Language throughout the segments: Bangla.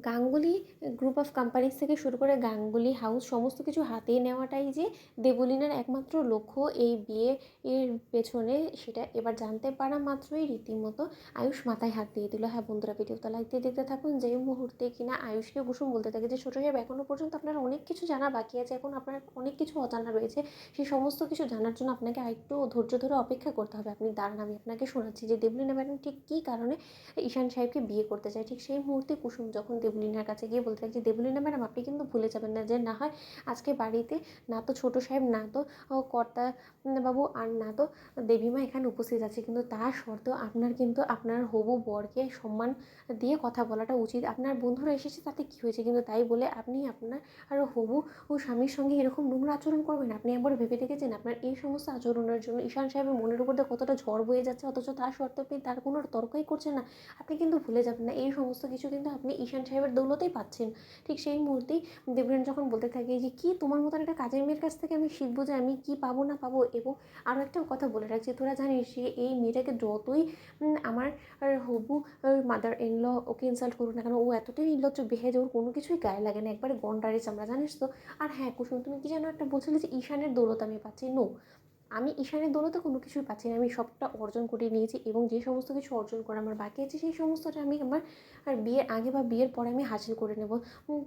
গাঙ্গুলি গ্রুপ অফ কোম্পানিজ থেকে শুরু করে গাঙ্গুলি হাউস সমস্ত কিছু হাতে নেওয়াটাই যে দেবলীনার একমাত্র লক্ষ্য এই বিয়ে এর পেছনে, সেটা এবার জানতে পারা মাত্রই রীতিমতো আয়ুষ মাথায় হাত দিয়ে দিল। হ্যাঁ বন্ধুরা, ভিডিওটা লাইক দিয়ে দেখতে থাকুন। যেই মুহূর্তে কিনা আয়ুষকে কুসুম বলতে থাকে যে ছোটো সাহেব, এখনও পর্যন্ত আপনার অনেক কিছু জানা বাকি আছে, এখন আপনার অনেক কিছু অজানা রয়েছে, সেই সমস্ত কিছু জানার জন্য আপনাকে আরেকটু ধৈর্য ধরে অপেক্ষা করতে হবে। আপনি দাঁড়ান, আমি আপনাকে শোনাচ্ছি যে দেবলীনা ম্যাডাম ঠিক কী কারণে ঈশান সাহেবকে বিয়ে করতে চায়। ঠিক সেই মুহূর্তে কুসুম যখন দেবলীনার কাছে গিয়ে বলতে থাকে যে দেবলীনা ম্যাডাম, আপনি কিন্তু ভুলে যাবেন না যে না হয় আজকে বাড়িতে না তো ছোটো সাহেব, না তো কর্তা বাবু, আর না তো দেবীমা এখানে উপস্থিত আছে, কিন্তু তার সত্ত্বেও আপনার কিন্তু আপনার হবু বরকে সম্মান দিয়ে কথা বলাটা উচিত। আপনার বন্ধুরা এসেছে তাতে কী হয়েছে, কিন্তু তাই বলে আপনি আপনার আরও হবু ও স্বামীর সঙ্গে এরকম নোংরা আচরণ করবেন? আপনি একবার ভেবে দেখেছেন আপনার এই সমস্ত আচরণের জন্য ঈশান সাহেবের মনের উপর দিয়ে কতটা ঝড় বয়ে যাচ্ছে, অথচ তার সত্ত্বেও আপনি তার কোনো তর্কই করছেন না। আপনি কিন্তু ভুলে যাবেন না এই সমস্ত কিছু কিন্তু আপনি ঈশান সাহেবের দৌলতেই পাচ্ছেন। ঠিক সেই মুহূর্তেই দেবলীনা যখন বলতে থাকে যে কি তোমার মতন একটা কাজের মেয়ের কাছ থেকে আমি শিখবো যে আমি কি পাবো না পাবো। এবং আরও একটা কথা বলে রাখছি, তোরা জানিস যে এই মেয়েটাকে যতই আমার হবু মাদার ইন ল ওকে ইনসাল্ট করুক না কেন, ও এতটাই নির্লজ্জ বেহেজ, ওর কোনো কিছুই গায়ে লাগে না, একবারে গন্ডারে চামড়া, জানিস তো। আর হ্যাঁ কুসুম, তুমি কি যেন একটা বলছিলে যে ঈশানের দৌলত আমি পাচ্ছি। নো, আমি ঈশানের দৌলতে কোনো কিছুই পাচ্ছি না, আমি সবটা অর্জন করে নিয়েছি, এবং যে সমস্ত কিছু অর্জন করা আমার বাকি আছে সেই সমস্তটা আমি আমার আর বিয়ের আগে বা বিয়ের পরে আমি হাসিল করে নেব।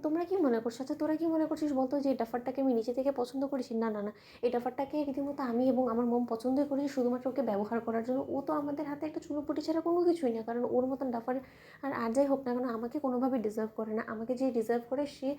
তোমরা কি মনে করছো? আচ্ছা তোরা কি মনে করছিস বলতো যে এই ডাফারটাকে আমি নিচে থেকে পছন্দ করেছি? না না না, এই ডাফারটাকে রীতিমতো আমি এবং আমার মম পছন্দই করেছি শুধুমাত্র ওকে ব্যবহার করার জন্য। ও তো আমাদের হাতে একটা চুনোপুটি ছাড়া কোনো কিছুই না, কারণ ওর মতন ডাফার আর যাই হোক না কেন আমাকে কোনোভাবেই ডিজার্ভ করে না। আমাকে যে ডিজার্ভ করে সে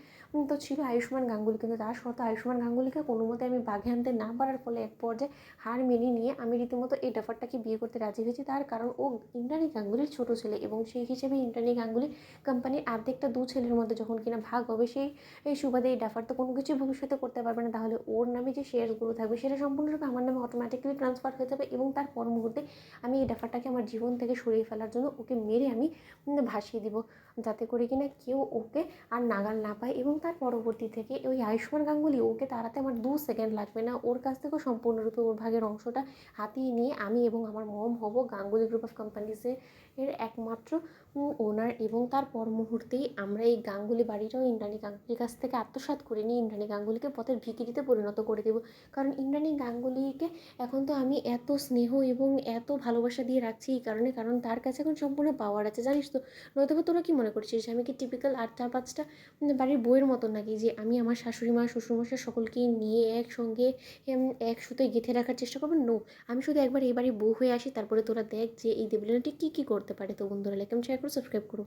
তো ছিল আয়ুষ্মান গাঙ্গুলি, কিন্তু তার সত্ত্বেও আয়ুষ্মান গাঙ্গুলিকে কোনো মতে আমি বাঘে আনতে না পারার ফলে এক পর্যায়ে হার মেনে নিয়ে আমি রীতিমতো এই ডাফারটাকে বিয়ে করতে রাজি হয়েছি। তার কারণ ও ইন্দ্রাণী গাঙ্গুলির ছোটো ছেলে, এবং সেই হিসেবে ইন্দ্রাণী গাঙ্গুলি কোম্পানির অর্ধেকটা দু ছেলের মধ্যে যখন কিনা ভাগ হবে, সেই এই সুবাদে এই ডাফার তো কোনো কিছুই ভবিষ্যতে করতে পারবে না, তাহলে ওর নামে যে শেয়ারগুলো থাকবে সেটা সম্পূর্ণরূপে আমার নামে অটোমেটিক্যালি ট্রান্সফার হয়ে যাবে, এবং তার পর মুহূর্তে আমি এই ডাফারটাকে আমার জীবন থেকে সরিয়ে ফেলার জন্য ওকে মেরে আমি ভাসিয়ে দিব, যাতে করে কিনা কেউ ওকে আর নাগাল না পায়। এবং তার পরবর্তী থেকে ওই আয়ুষ্মান গাঙ্গুলি ওকে তাড়াতে আমার 2 সেকেন্ড লাগবে না, ওর কাছ থেকেও সম্পূর্ণরূপে ওর ভাগের অংশটা হাতিয়ে নিয়ে আমি এবং আমার মম হব গাঙ্গুলি গ্রুপ অফ কোম্পানিজের একমাত্র ওনার। এবং তার পর মুহূর্তেই আমরা এই গাঙ্গুলি বাড়িটাও ইন্দ্রাণী গাঙ্গুলির কাছ থেকে আত্মসাৎ করে নিয়ে ইন্দ্রাণী গাঙ্গুলিকে পথের ভিখিরিতে পরিণত করে দেবো। কারণ ইন্দ্রাণী গাঙ্গুলিকে এখন তো আমি এত স্নেহ এবং এত ভালোবাসা দিয়ে রাখছি এই কারণে, কারণ তার কাছে এখন সম্পূর্ণ পাওয়ার আছে, জানিস তো। নয়তো তোরা কি মনে করছিস আমি কি টিপিক্যাল 4-5টা বাড়ির বউয়ের মতন নাকি, যে আমি আমার শাশুড়ি মা শ্বশুরমশাই সকলকে নিয়ে একসঙ্গে এক সুতোয় গেঁথে রাখার চেষ্টা করবো? নো, আমি শুধু একবার এই বাড়ির বউ হয়ে আসি, তারপরে তোরা দেখ যে এই দেবলীনাটি কী কী করতে পারে। তো বন্ধুরা, লাইক এবং শেয়ার করো, সাবস্ক্রাইব করো।